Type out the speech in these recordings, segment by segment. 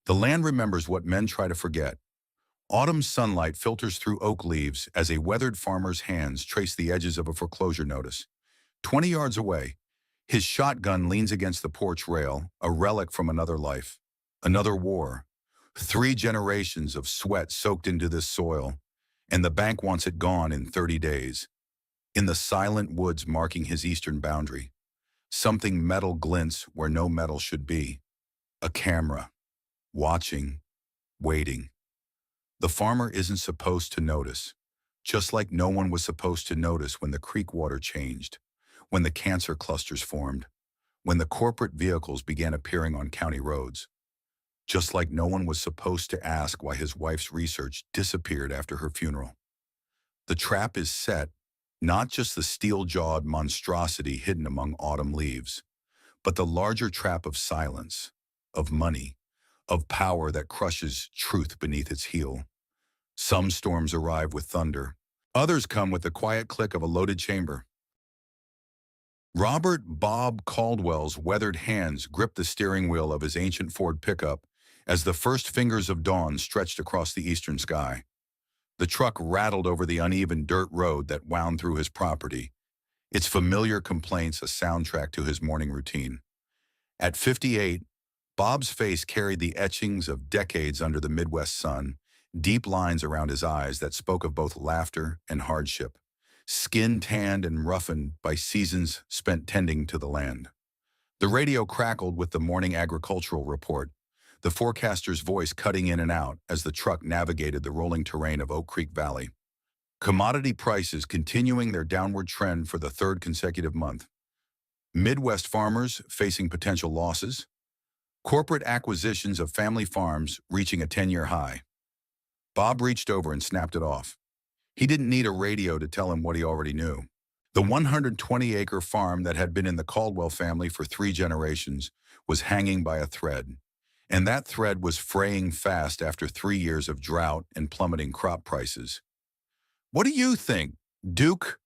The land remembers what men try to forget. Autumn sunlight filters through oak leaves as a weathered farmer's hands trace the edges of a foreclosure notice. 20 yards away, his shotgun leans against the porch rail, a relic from another life, another war. 3 generations of sweat soaked into this soil, and the bank wants it gone in 30 days. In the silent woods marking his eastern boundary, something metal glints where no metal should be. A camera, watching, waiting. The farmer isn't supposed to notice, just like no one was supposed to notice when the creek water changed, when the cancer clusters formed, when the corporate vehicles began appearing on county roads. Just like no one was supposed to ask why his wife's research disappeared after her funeral. The trap is set, not just the steel-jawed monstrosity hidden among autumn leaves, but the larger trap of silence, of money, of power that crushes truth beneath its heel. Some storms arrive with thunder. Others come with the quiet click of a loaded chamber. Robert Bob Caldwell's weathered hands gripped the steering wheel of his ancient Ford pickup as the first fingers of dawn stretched across the eastern sky. The truck rattled over the uneven dirt road that wound through his property, its familiar complaints a soundtrack to his morning routine. At 58, Bob's face carried the etchings of decades under the Midwest sun, deep lines around his eyes that spoke of both laughter and hardship, skin tanned and roughened by seasons spent tending to the land. The radio crackled with the morning agricultural report, the forecaster's voice cutting in and out as the truck navigated the rolling terrain of Oak Creek Valley. Commodity prices continuing their downward trend for the third consecutive month. Midwest farmers facing potential losses. Corporate acquisitions of family farms reaching a 10-year high. Bob reached over and snapped it off. He didn't need a radio to tell him what he already knew. The 120-acre farm that had been in the Caldwell family for 3 generations was hanging by a thread. And that thread was fraying fast after 3 years of drought and plummeting crop prices. "What do you think, Duke?"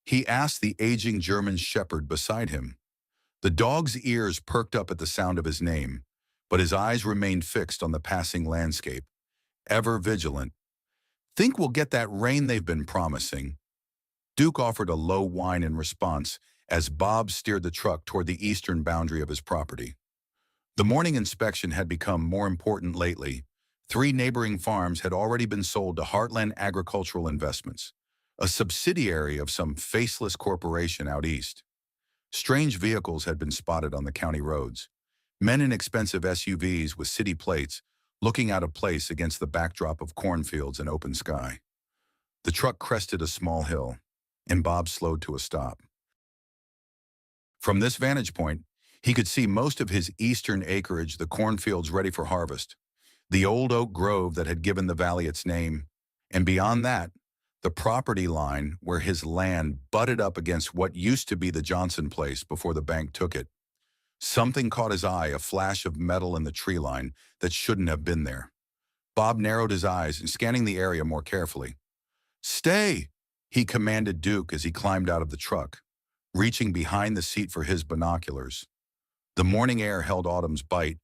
he asked the aging German shepherd beside him. The dog's ears perked up at the sound of his name, but his eyes remained fixed on the passing landscape, ever vigilant. "Think we'll get that rain they've been promising." Duke offered a low whine in response as Bob steered the truck toward the eastern boundary of his property. The morning inspection had become more important lately. 3 neighboring farms had already been sold to Heartland Agricultural Investments, a subsidiary of some faceless corporation out east. Strange vehicles had been spotted on the county roads, men in expensive SUVs with city plates looking out of place against the backdrop of cornfields and open sky. The truck crested a small hill, and Bob slowed to a stop. From this vantage point, he could see most of his eastern acreage, the cornfields ready for harvest, the old oak grove that had given the valley its name, and beyond that, the property line where his land butted up against what used to be the Johnson place before the bank took it. Something caught his eye, a flash of metal in the tree line that shouldn't have been there. Bob narrowed his eyes and scanning the area more carefully. "Stay!" he commanded Duke as he climbed out of the truck, reaching behind the seat for his binoculars. The morning air held autumn's bite,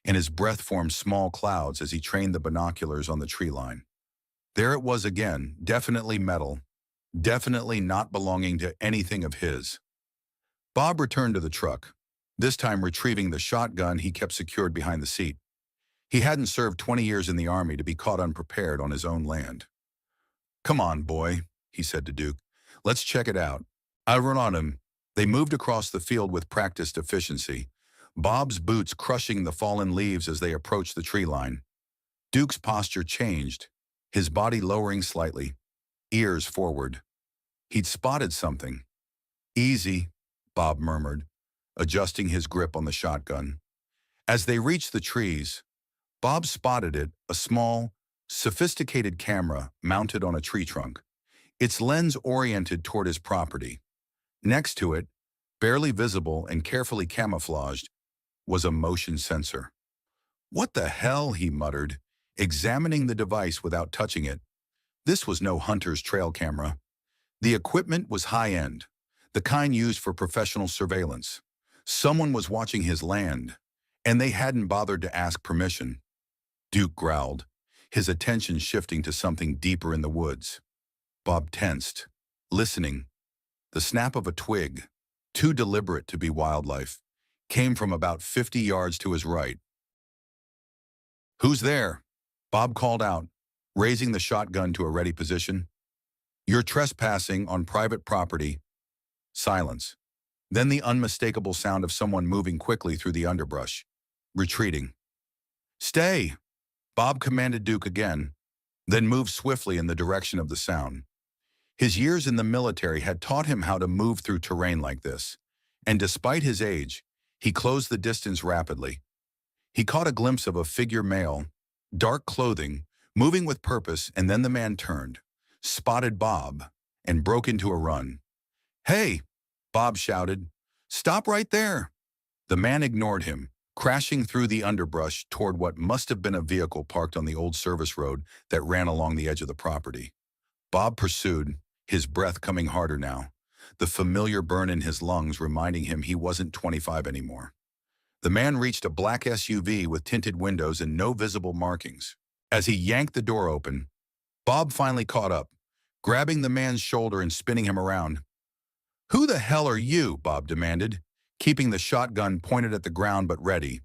and his breath formed small clouds as he trained the binoculars on the tree line. There it was again, definitely metal, definitely not belonging to anything of his. Bob returned to the truck, this time retrieving the shotgun he kept secured behind the seat. He hadn't served 20 years in the Army to be caught unprepared on his own land. "Come on, boy," he said to Duke. "Let's check it out." I run on him. They moved across the field with practiced efficiency, Bob's boots crushing the fallen leaves as they approached the tree line. Duke's posture changed, his body lowering slightly, ears forward. He'd spotted something. "Easy," Bob murmured, adjusting his grip on the shotgun. As they reached the trees, Bob spotted it, a small, sophisticated camera mounted on a tree trunk, its lens oriented toward his property. Next to it, barely visible and carefully camouflaged, was a motion sensor. "What the hell?" he muttered, examining the device without touching it. This was no hunter's trail camera. The equipment was high-end, the kind used for professional surveillance. Someone was watching his land, and they hadn't bothered to ask permission. Duke growled, his attention shifting to something deeper in the woods. Bob tensed, listening. The snap of a twig, too deliberate to be wildlife, came from about 50 yards to his right. "Who's there?" Bob called out, raising the shotgun to a ready position. "You're trespassing on private property." Silence. Then the unmistakable sound of someone moving quickly through the underbrush. Retreating. "Stay!" Bob commanded Duke again, then moved swiftly in the direction of the sound. His years in the military had taught him how to move through terrain like this, and despite his age, he closed the distance rapidly. He caught a glimpse of a figure male, dark clothing, moving with purpose, and then the man turned, spotted Bob, and broke into a run. "Hey!" Bob shouted. "Stop right there!" The man ignored him, crashing through the underbrush toward what must have been a vehicle parked on the old service road that ran along the edge of the property. Bob pursued, his breath coming harder now, the familiar burn in his lungs reminding him he wasn't 25 anymore. The man reached a black SUV with tinted windows and no visible markings. As he yanked the door open, Bob finally caught up, grabbing the man's shoulder and spinning him around. "Who the hell are you?" Bob demanded, keeping the shotgun pointed at the ground but ready.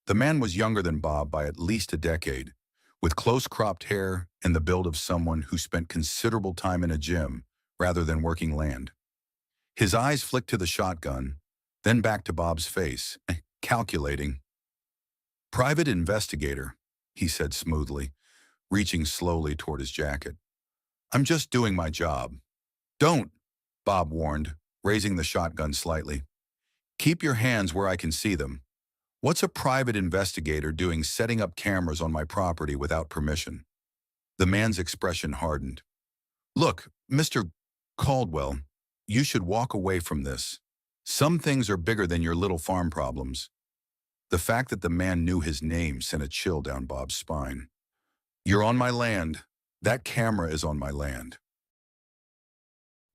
The man was younger than Bob by at least a decade, with close-cropped hair and the build of someone who spent considerable time in a gym rather than working land. His eyes flicked to the shotgun, then back to Bob's face, calculating. "Private investigator," he said smoothly, reaching slowly toward his jacket. "I'm just doing my job." "Don't," Bob warned, raising the shotgun slightly. "Keep your hands where I can see them. What's a private investigator doing setting up cameras on my property without permission?" The man's expression hardened. "Look, Mr. Caldwell, you should walk away from this. Some things are bigger than your little farm problems." The fact that the man knew his name sent a chill down Bob's spine. "You're on my land. That camera is on my land.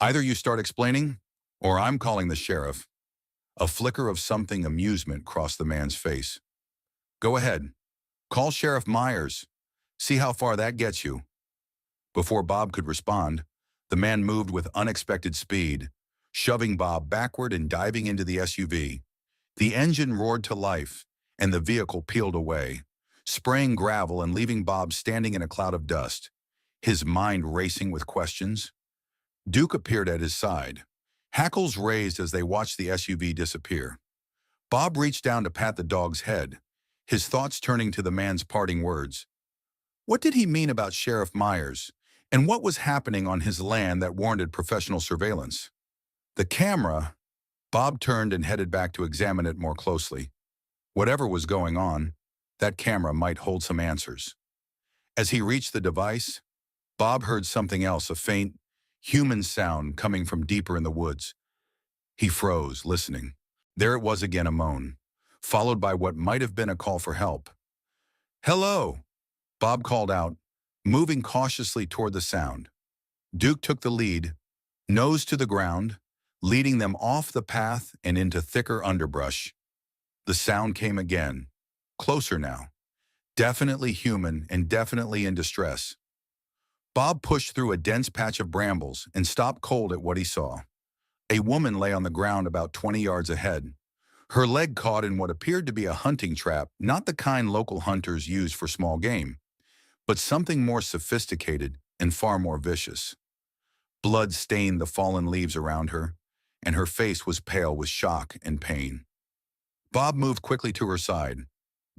Either you start explaining, or I'm calling the sheriff." A flicker of something amusement crossed the man's face. "Go ahead. Call Sheriff Myers. See how far that gets you." Before Bob could respond, the man moved with unexpected speed, shoving Bob backward and diving into the SUV. The engine roared to life, and the vehicle peeled away, spraying gravel and leaving Bob standing in a cloud of dust, his mind racing with questions. Duke appeared at his side, hackles raised as they watched the SUV disappear. Bob reached down to pat the dog's head, his thoughts turning to the man's parting words. What did he mean about Sheriff Myers, and what was happening on his land that warranted professional surveillance? The camera. Bob turned and headed back to examine it more closely. Whatever was going on, that camera might hold some answers. As he reached the device, Bob heard something else, a faint, human sound coming from deeper in the woods. He froze, listening. There it was again, a moan, followed by what might have been a call for help. "Hello," Bob called out, moving cautiously toward the sound. Duke took the lead, nose to the ground, leading them off the path and into thicker underbrush. The sound came again, closer now, definitely human and definitely in distress. Bob pushed through a dense patch of brambles and stopped cold at what he saw. A woman lay on the ground about 20 yards ahead, her leg caught in what appeared to be a hunting trap, not the kind local hunters use for small game, but something more sophisticated and far more vicious. Blood stained the fallen leaves around her, and her face was pale with shock and pain. Bob moved quickly to her side,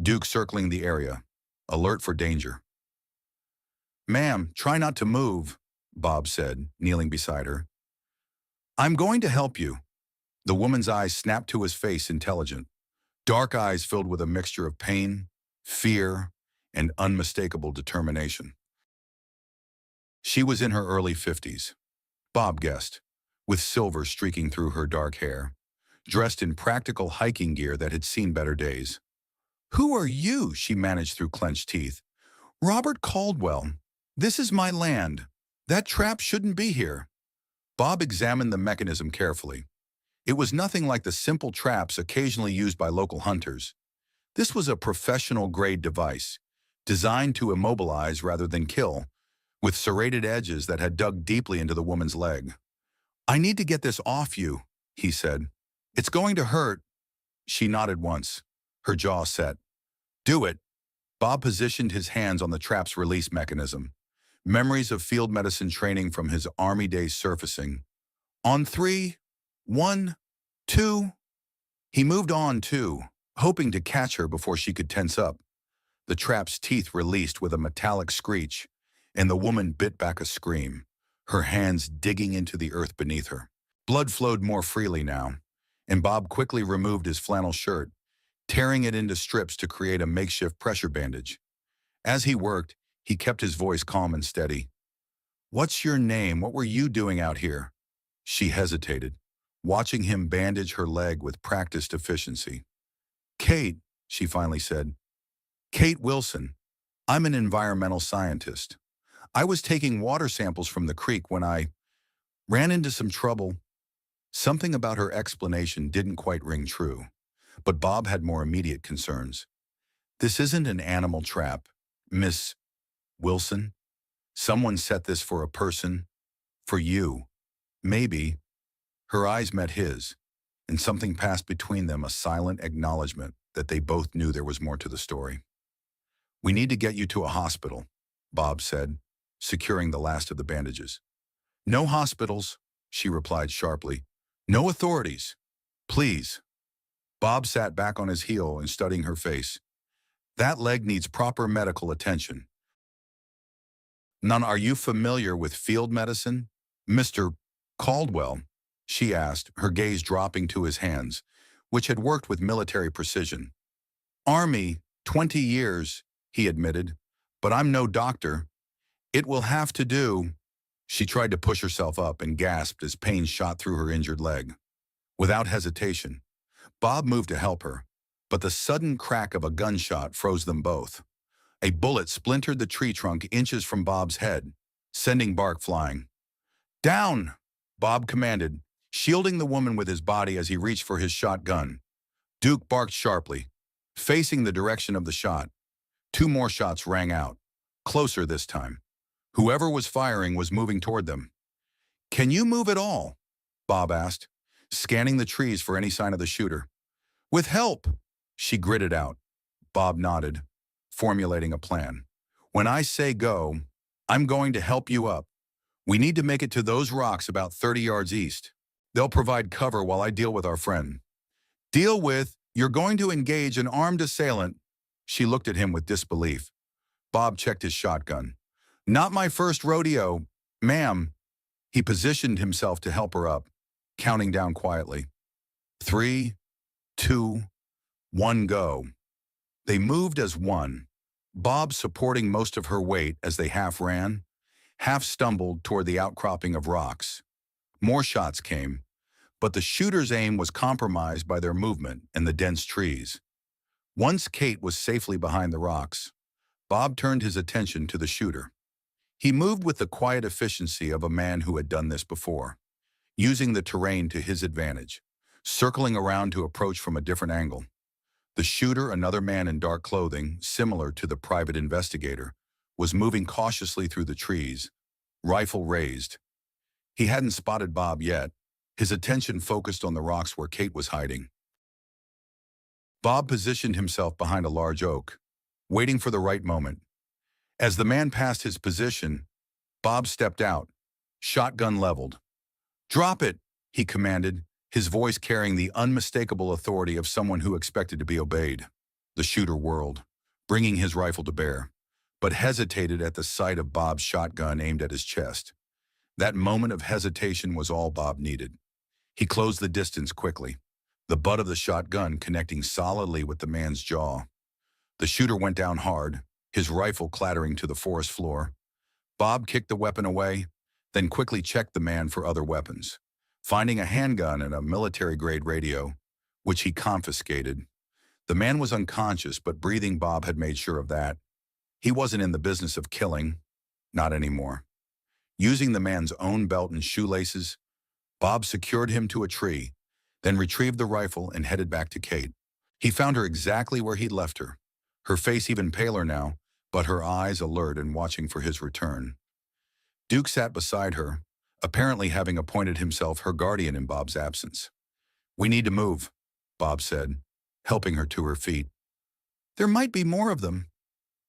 Duke circling the area, alert for danger. "Ma'am, try not to move," Bob said, kneeling beside her. "I'm going to help you." The woman's eyes snapped to his face, intelligent, dark eyes filled with a mixture of pain, fear, and unmistakable determination. She was in her early 50s, Bob guessed, with silver streaking through her dark hair, dressed in practical hiking gear that had seen better days. "Who are you?" she managed through clenched teeth. "Robert Caldwell. This is my land. That trap shouldn't be here." Bob examined the mechanism carefully. It was nothing like the simple traps occasionally used by local hunters. This was a professional-grade device, designed to immobilize rather than kill, with serrated edges that had dug deeply into the woman's leg. "I need to get this off you," he said. "It's going to hurt." She nodded once, her jaw set. "Do it." Bob positioned his hands on the trap's release mechanism, memories of field medicine training from his Army days surfacing. "On three, one, two." He moved on, too, hoping to catch her before she could tense up. The trap's teeth released with a metallic screech, and the woman bit back a scream, her hands digging into the earth beneath her. Blood flowed more freely now, and Bob quickly removed his flannel shirt, tearing it into strips to create a makeshift pressure bandage. As he worked, he kept his voice calm and steady. "What's your name? What were you doing out here?" She hesitated, watching him bandage her leg with practiced efficiency. "Kate," she finally said. "Kate Wilson. I'm an environmental scientist. I was taking water samples from the creek when I ran into some trouble." Something about her explanation didn't quite ring true, but Bob had more immediate concerns. "This isn't an animal trap, Miss Wilson. Someone set this for a person. For you. Maybe." Her eyes met his, and something passed between them, a silent acknowledgement that they both knew there was more to the story. "We need to get you to a hospital," Bob said, securing the last of the bandages. "No hospitals," she replied sharply. "No authorities. Please." Bob sat back on his heel and studying her face. "That leg needs proper medical attention." "None. Are you familiar with field medicine, Mr. Caldwell?" she asked, her gaze dropping to his hands, which had worked with military precision. "Army, 20 years, he admitted, "but I'm no doctor." "It will have to do." She tried to push herself up and gasped as pain shot through her injured leg. Without hesitation, Bob moved to help her, but the sudden crack of a gunshot froze them both. A bullet splintered the tree trunk inches from Bob's head, sending bark flying. "Down!" Bob commanded, shielding the woman with his body as he reached for his shotgun. Duke barked sharply, facing the direction of the shot. 2 more shots rang out, closer this time. Whoever was firing was moving toward them. "Can you move at all?" Bob asked, scanning the trees for any sign of the shooter. "With help," she gritted out. Bob nodded, formulating a plan. "When I say go, I'm going to help you up. We need to make it to those rocks about 30 yards east. They'll provide cover while I deal with our friend." "Deal with? You're going to engage an armed assailant?" She looked at him with disbelief. Bob checked his shotgun. "Not my first rodeo, ma'am." He positioned himself to help her up, counting down quietly. 3, 2, 1, go. They moved as one, Bob supporting most of her weight as they half ran, half stumbled toward the outcropping of rocks. More shots came, but the shooter's aim was compromised by their movement and the dense trees. Once Kate was safely behind the rocks, Bob turned his attention to the shooter. He moved with the quiet efficiency of a man who had done this before, using the terrain to his advantage, circling around to approach from a different angle. The shooter, another man in dark clothing, similar to the private investigator, was moving cautiously through the trees, rifle raised. He hadn't spotted Bob yet, his attention focused on the rocks where Kate was hiding. Bob positioned himself behind a large oak, waiting for the right moment. As the man passed his position, Bob stepped out, shotgun leveled. "Drop it," he commanded, his voice carrying the unmistakable authority of someone who expected to be obeyed. The shooter whirled, bringing his rifle to bear, but hesitated at the sight of Bob's shotgun aimed at his chest. That moment of hesitation was all Bob needed. He closed the distance quickly, the butt of the shotgun connecting solidly with the man's jaw. The shooter went down hard, his rifle clattering to the forest floor. Bob kicked the weapon away, then quickly checked the man for other weapons, finding a handgun and a military-grade radio, which he confiscated. The man was unconscious, but breathing. Bob had made sure of that. He wasn't in the business of killing, not anymore. Using the man's own belt and shoelaces, Bob secured him to a tree, then retrieved the rifle and headed back to Kate. He found her exactly where he'd left her, her face even paler now, but her eyes alert and watching for his return. Duke sat beside her, apparently having appointed himself her guardian in Bob's absence. "We need to move," Bob said, helping her to her feet. "There might be more of them."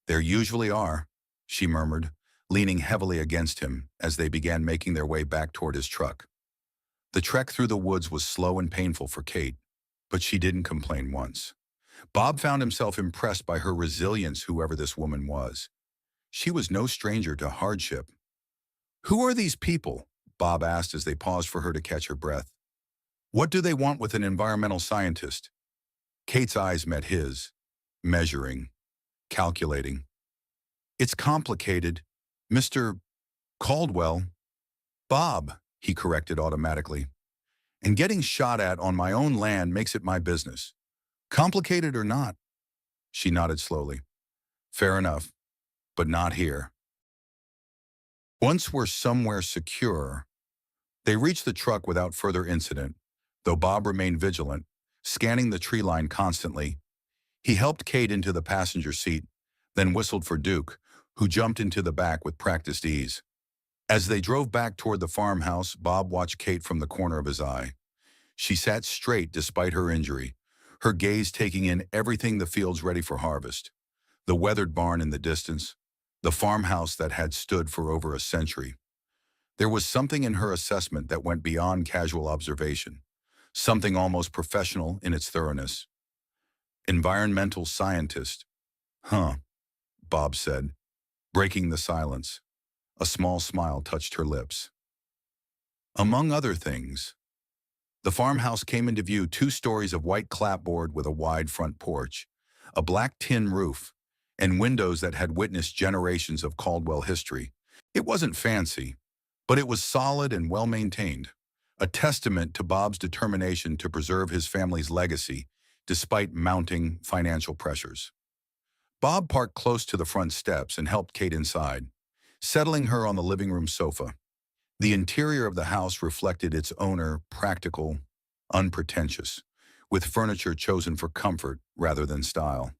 "There usually are," she murmured, leaning heavily against him as they began making their way back toward his truck. The trek through the woods was slow and painful for Kate, but she didn't complain once. Bob found himself impressed by her resilience, whoever this woman was. She was no stranger to hardship. "Who are these people?" Bob asked as they paused for her to catch her breath. "What do they want with an environmental scientist?" Kate's eyes met his, measuring, calculating. "It's complicated. Mr. Caldwell." "Bob," he corrected automatically. "And getting shot at on my own land makes it my business. Complicated or not." She nodded slowly. "Fair enough, but not here." Once we're somewhere secure, they reached the truck without further incident, though Bob remained vigilant, scanning the tree line constantly. He helped Kate into the passenger seat, then whistled for Duke, who jumped into the back with practiced ease. As they drove back toward the farmhouse, Bob watched Kate from the corner of his eye. She sat straight despite her injury, her gaze taking in everything the fields ready for harvest. The weathered barn in the distance, the farmhouse that had stood for over a century. There was something in her assessment that went beyond casual observation, something almost professional in its thoroughness. "Environmental scientist." "Huh," Bob said, breaking the silence. A small smile touched her lips. Among other things, the farmhouse came into view, 2 stories of white clapboard with a wide front porch, a black tin roof, and windows that had witnessed generations of Caldwell history. It wasn't fancy, but it was solid and well-maintained, a testament to Bob's determination to preserve his family's legacy despite mounting financial pressures. Bob parked close to the front steps and helped Kate inside, settling her on the living room sofa. The interior of the house reflected its owner, practical, unpretentious, with furniture chosen for comfort rather than style.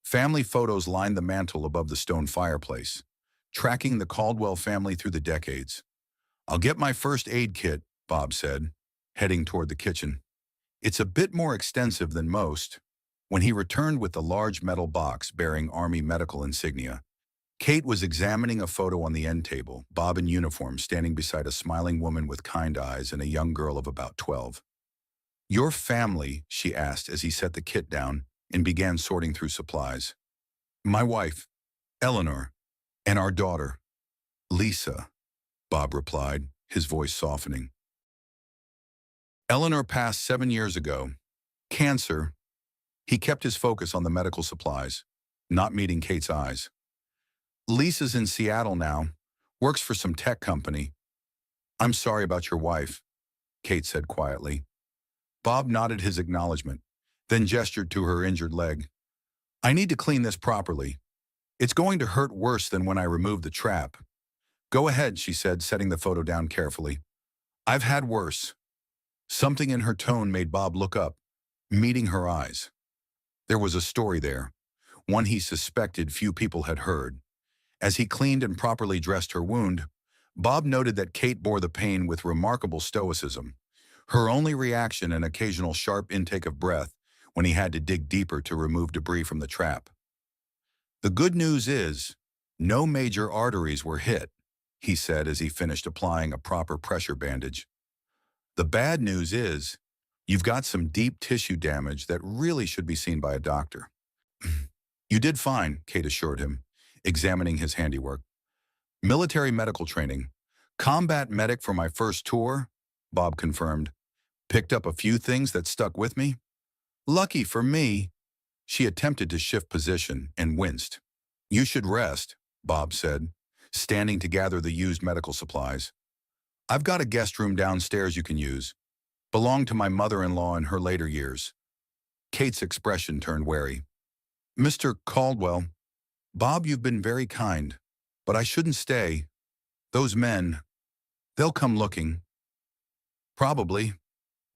Family photos lined the mantel above the stone fireplace, tracking the Caldwell family through the decades. "I'll get my first aid kit," Bob said, heading toward the kitchen. "It's a bit more extensive than most." When he returned with the large metal box bearing Army medical insignia, Kate was examining a photo on the end table, Bob in uniform standing beside a smiling woman with kind eyes and a young girl of about 12. "Your family," she asked as he set the kit down and began sorting through supplies. "My wife, Eleanor, and our daughter, Lisa," Bob replied, his voice softening. "Eleanor passed 7 years ago. Cancer." He kept his focus on the medical supplies, not meeting Kate's eyes. "Lisa's in Seattle now, works for some tech company." "I'm sorry about your wife," Kate said quietly. Bob nodded his acknowledgement, then gestured to her injured leg. "I need to clean this properly. It's going to hurt worse than when I removed the trap." "Go ahead," she said, setting the photo down carefully. "I've had worse." Something in her tone made Bob look up, meeting her eyes. There was a story there, one he suspected few people had heard. As he cleaned and properly dressed her wound, Bob noted that Kate bore the pain with remarkable stoicism, her only reaction an occasional sharp intake of breath when he had to dig deeper to remove debris from the trap. "The good news is, no major arteries were hit," he said as he finished applying a proper pressure bandage. "The bad news is, you've got some deep tissue damage that really should be seen by a doctor." "You did fine," Kate assured him, examining his handiwork. "Military medical training. Combat medic for my first tour," Bob confirmed. "Picked up a few things that stuck with me." "Lucky for me." She attempted to shift position and winced. "You should rest," Bob said, standing to gather the used medical supplies. "I've got a guest room downstairs you can use. Belonged to my mother-in-law in her later years." Kate's expression turned wary. "Mr. Caldwell, Bob, you've been very kind, but I shouldn't stay. Those men, they'll come looking." "Probably,"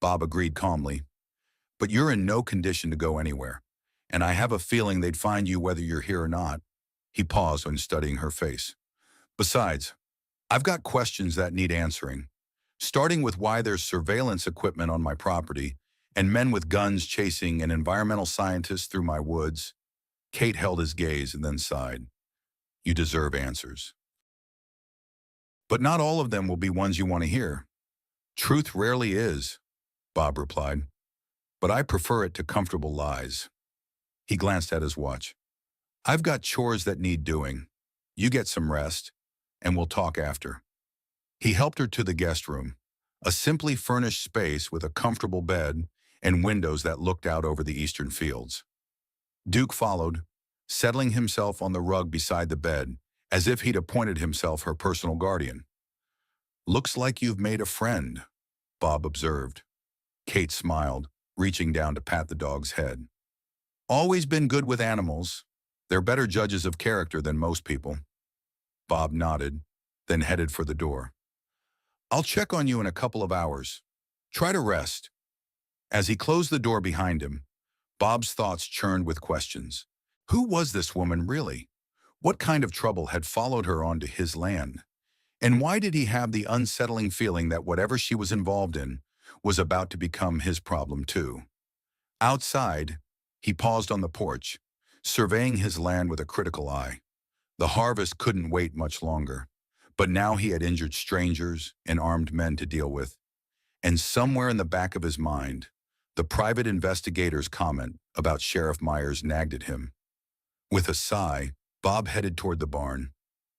Bob agreed calmly. "But you're in no condition to go anywhere, and I have a feeling they'd find you whether you're here or not." He paused when studying her face. Besides, I've got questions that need answering, starting with why there's surveillance equipment on my property and men with guns chasing an environmental scientist through my woods. Kate held his gaze and then sighed. You deserve answers. But not all of them will be ones you want to hear. Truth rarely is, Bob replied, but I prefer it to comfortable lies. He glanced at his watch. I've got chores that need doing. You get some rest, and we'll talk after. He helped her to the guest room, a simply furnished space with a comfortable bed and windows that looked out over the eastern fields. Duke followed, settling himself on the rug beside the bed, as if he'd appointed himself her personal guardian. Looks like you've made a friend, Bob observed. Kate smiled, reaching down to pat the dog's head. Always been good with animals. They're better judges of character than most people. Bob nodded, then headed for the door. I'll check on you in a couple of hours. Try to rest. As he closed the door behind him, Bob's thoughts churned with questions. Who was this woman really? What kind of trouble had followed her onto his land? And why did he have the unsettling feeling that whatever she was involved in was about to become his problem too? Outside, he paused on the porch, surveying his land with a critical eye. The harvest couldn't wait much longer, but now he had injured strangers and armed men to deal with. And somewhere in the back of his mind, the private investigator's comment about Sheriff Myers nagged at him. With a sigh, Bob headed toward the barn.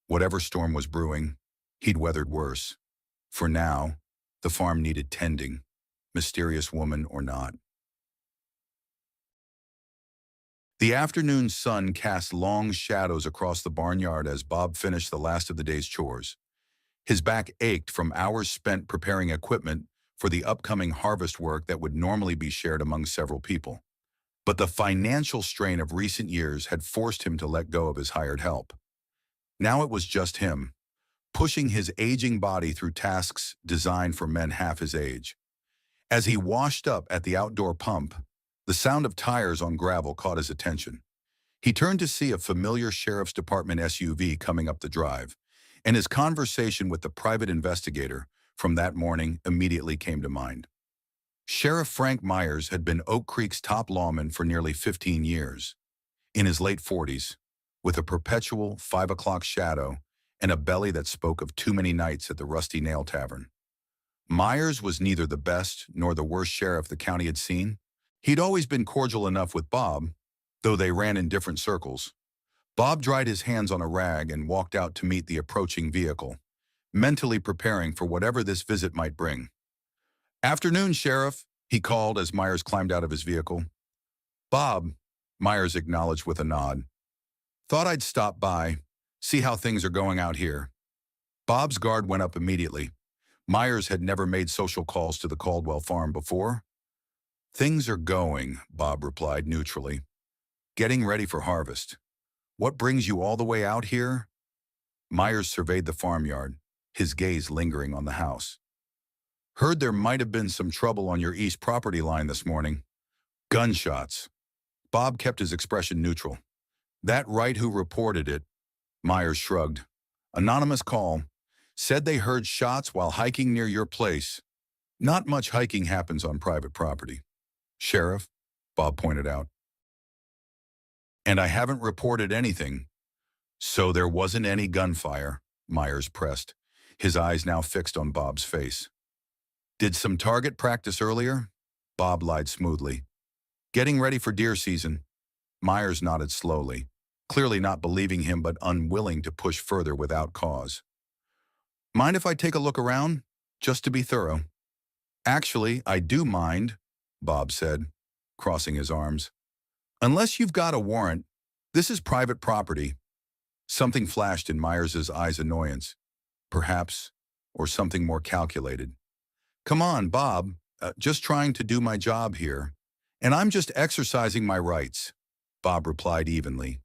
Whatever storm was brewing, he'd weathered worse. For now, the farm needed tending, mysterious woman or not. The afternoon sun cast long shadows across the barnyard as Bob finished the last of the day's chores. His back ached from hours spent preparing equipment for the upcoming harvest work that would normally be shared among several people. But the financial strain of recent years had forced him to let go of his hired help. Now it was just him, pushing his aging body through tasks designed for men half his age. As he washed up at the outdoor pump, the sound of tires on gravel caught his attention. He turned to see a familiar Sheriff's Department SUV coming up the drive, and his conversation with the private investigator from that morning immediately came to mind. Sheriff Frank Myers had been Oak Creek's top lawman for nearly 15 years. In his late 40s, with a perpetual 5 o'clock shadow and a belly that spoke of too many nights at the Rusty Nail Tavern. Myers was neither the best nor the worst sheriff the county had seen. He'd always been cordial enough with Bob, though they ran in different circles. Bob dried his hands on a rag and walked out to meet the approaching vehicle, mentally preparing for whatever this visit might bring. Afternoon, Sheriff, he called as Myers climbed out of his vehicle. Bob, Myers acknowledged with a nod. Thought I'd stop by, see how things are going out here. Bob's guard went up immediately. Myers had never made social calls to the Caldwell farm before. Things are going, Bob replied neutrally. Getting ready for harvest. What brings you all the way out here? Myers surveyed the farmyard, his gaze lingering on the house. Heard there might have been some trouble on your east property line this morning. Gunshots. Bob kept his expression neutral. That right who reported it? Myers shrugged. Anonymous call. Said they heard shots while hiking near your place. Not much hiking happens on private property. Sheriff, Bob pointed out. And I haven't reported anything. So there wasn't any gunfire, Myers pressed, his eyes now fixed on Bob's face. Did some target practice earlier? Bob lied smoothly. Getting ready for deer season. Myers nodded slowly, clearly not believing him but unwilling to push further without cause. Mind if I take a look around? Just to be thorough. Actually, I do mind, Bob said, crossing his arms. Unless you've got a warrant, this is private property. Something flashed in Myers's eyes, annoyance. Perhaps, or something more calculated. Come on, Bob, just trying to do my job here. And I'm just exercising my rights, Bob replied evenly.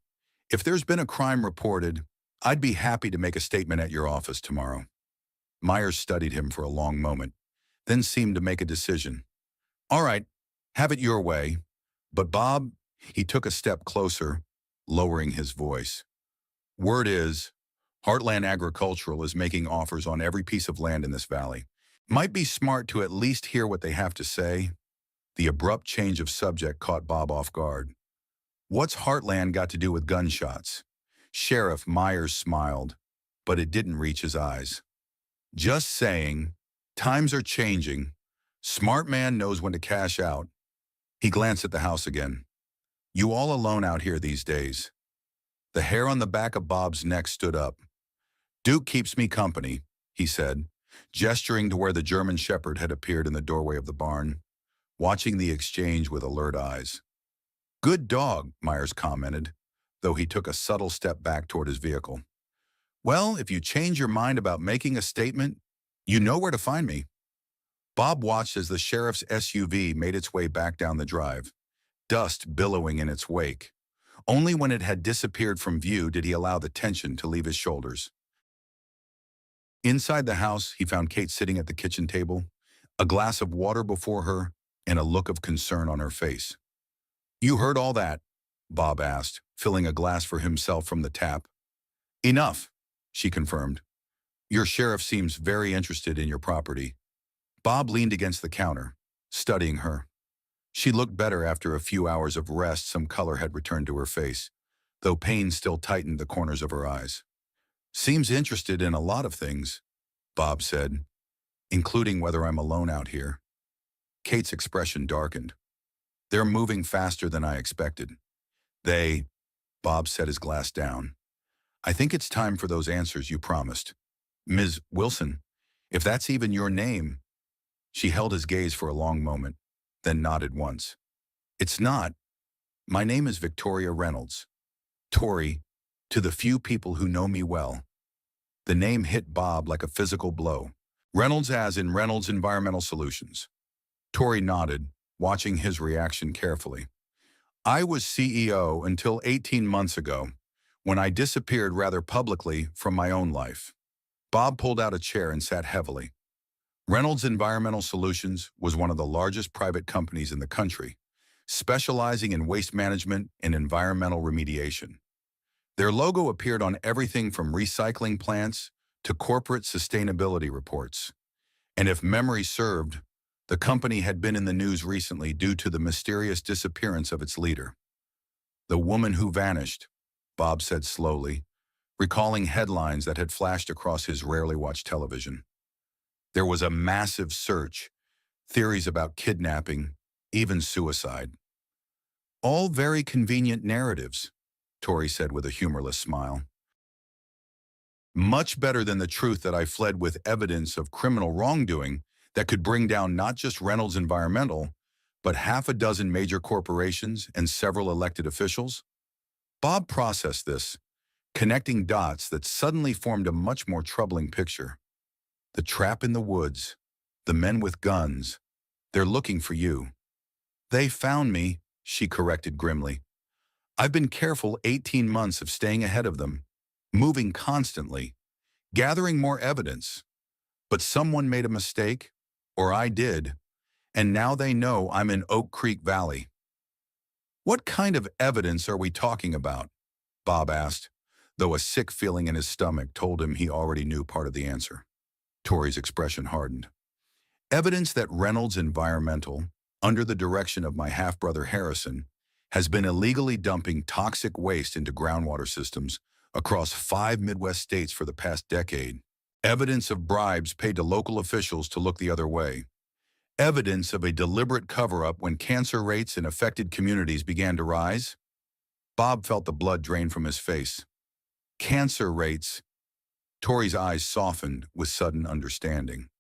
If there's been a crime reported, I'd be happy to make a statement at your office tomorrow. Myers studied him for a long moment, then seemed to make a decision. All right, have it your way. But Bob, he took a step closer, lowering his voice. Word is, Heartland Agricultural is making offers on every piece of land in this valley. Might be smart to at least hear what they have to say. The abrupt change of subject caught Bob off guard. What's Heartland got to do with gunshots? Sheriff Myers smiled, but it didn't reach his eyes. Just saying, times are changing. Smart man knows when to cash out. He glanced at the house again. You all alone out here these days? The hair on the back of Bob's neck stood up. Duke keeps me company, he said, gesturing to where the German shepherd had appeared in the doorway of the barn, watching the exchange with alert eyes. Good dog, Myers commented, though he took a subtle step back toward his vehicle. Well, if you change your mind about making a statement, you know where to find me. Bob watched as the sheriff's SUV made its way back down the drive, dust billowing in its wake. Only when it had disappeared from view did he allow the tension to leave his shoulders. Inside the house, he found Kate sitting at the kitchen table, a glass of water before her, and a look of concern on her face. You heard all that? Bob asked, filling a glass for himself from the tap. Enough, she confirmed. Your sheriff seems very interested in your property. Bob leaned against the counter, studying her. She looked better after a few hours of rest. Some color had returned to her face, though pain still tightened the corners of her eyes. Seems interested in a lot of things, Bob said, including whether I'm alone out here. Kate's expression darkened. They're moving faster than I expected. Bob set his glass down. I think it's time for those answers you promised. Ms. Wilson, if that's even your name. She held his gaze for a long moment, then nodded once. It's not. My name is Victoria Reynolds. Tori, to the few people who know me well. The name hit Bob like a physical blow. Reynolds as in Reynolds Environmental Solutions. Tori nodded, watching his reaction carefully. I was CEO until 18 months ago, when I disappeared rather publicly from my own life. Bob pulled out a chair and sat heavily. Reynolds Environmental Solutions was one of the largest private companies in the country, specializing in waste management and environmental remediation. Their logo appeared on everything from recycling plants to corporate sustainability reports. And if memory served, the company had been in the news recently due to the mysterious disappearance of its leader. The woman who vanished, Bob said slowly, recalling headlines that had flashed across his rarely watched television. There was a massive search, theories about kidnapping, even suicide. All very convenient narratives, Tori said with a humorless smile. Much better than the truth that I fled with evidence of criminal wrongdoing that could bring down not just Reynolds Environmental, but half a dozen major corporations and several elected officials. Bob processed this, connecting dots that suddenly formed a much more troubling picture. The trap in the woods, the men with guns, they're looking for you. They found me, she corrected grimly. I've been careful 18 months of staying ahead of them, moving constantly, gathering more evidence. But someone made a mistake, or I did, and now they know I'm in Oak Creek Valley. What kind of evidence are we talking about? Bob asked, though a sick feeling in his stomach told him he already knew part of the answer. Tori's expression hardened. Evidence that Reynolds Environmental, under the direction of my half-brother Harrison, has been illegally dumping toxic waste into groundwater systems across 5 Midwest states for the past decade. Evidence of bribes paid to local officials to look the other way. Evidence of a deliberate cover-up when cancer rates in affected communities began to rise. Bob felt the blood drain from his face. Cancer rates. Tori's eyes softened with sudden understanding.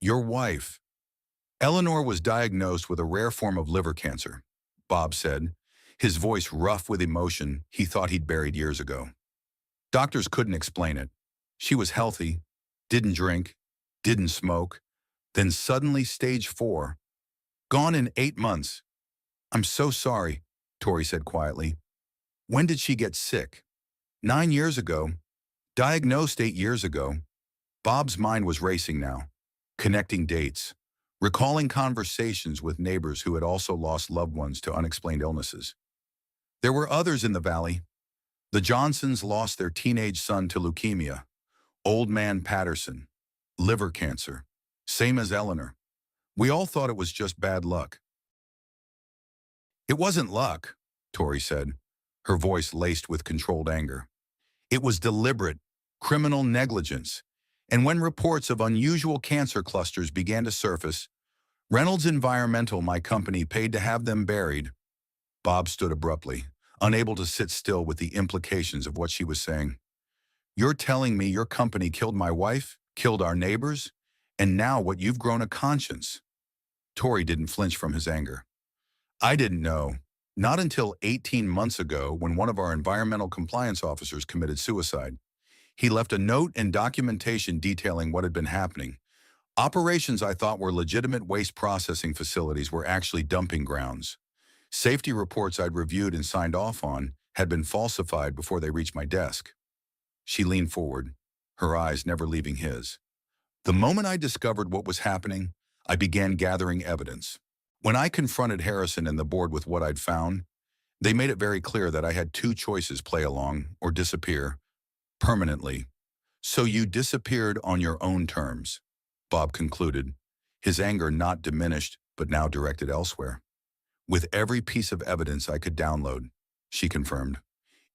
Your wife. Eleanor was diagnosed with a rare form of liver cancer, Bob said, his voice rough with emotion he thought he'd buried years ago. Doctors couldn't explain it. She was healthy, didn't drink, didn't smoke, then suddenly stage 4. Gone in 8 months. I'm so sorry, Tori said quietly. When did she get sick? 9 years ago. Diagnosed 8 years ago. Bob's mind was racing now, connecting dates, recalling conversations with neighbors who had also lost loved ones to unexplained illnesses. There were others in the valley, The Johnsons lost their teenage son to leukemia. Old man Patterson. Liver cancer. Same as Eleanor. We all thought it was just bad luck. It wasn't luck, Tori said, her voice laced with controlled anger. It was deliberate, criminal negligence. And when reports of unusual cancer clusters began to surface, Reynolds Environmental, my company, paid to have them buried. Bob stood abruptly, unable to sit still with the implications of what she was saying. You're telling me your company killed my wife, killed our neighbors, and now what you've grown a conscience? Tori didn't flinch from his anger. I didn't know. Not until 18 months ago when one of our environmental compliance officers committed suicide. He left a note and documentation detailing what had been happening. Operations I thought were legitimate waste processing facilities were actually dumping grounds. Safety reports I'd reviewed and signed off on had been falsified before they reached my desk. She leaned forward, her eyes never leaving his. The moment I discovered what was happening, I began gathering evidence. When I confronted Harrison and the board with what I'd found, they made it very clear that I had two choices: play along or disappear, permanently. So you disappeared on your own terms, Bob concluded, his anger not diminished but now directed elsewhere. With every piece of evidence I could download, she confirmed.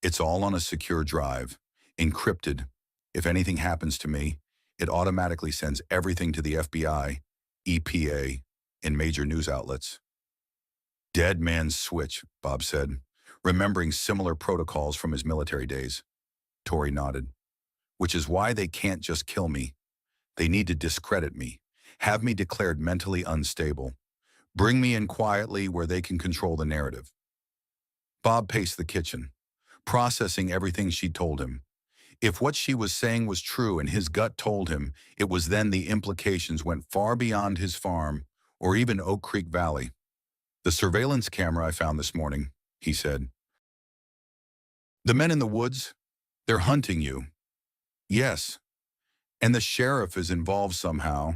It's all on a secure drive, encrypted. If anything happens to me, it automatically sends everything to the FBI, EPA, and major news outlets. Dead man's switch, Bob said, remembering similar protocols from his military days. Tori nodded. Which is why they can't just kill me. They need to discredit me, have me declared mentally unstable, bring me in quietly where they can control the narrative. Bob paced the kitchen, processing everything she'd told him. If what she was saying was true and his gut told him, it was then the implications went far beyond his farm or even Oak Creek Valley. The surveillance camera I found this morning, he said. The men in the woods, they're hunting you. Yes, and the sheriff is involved somehow.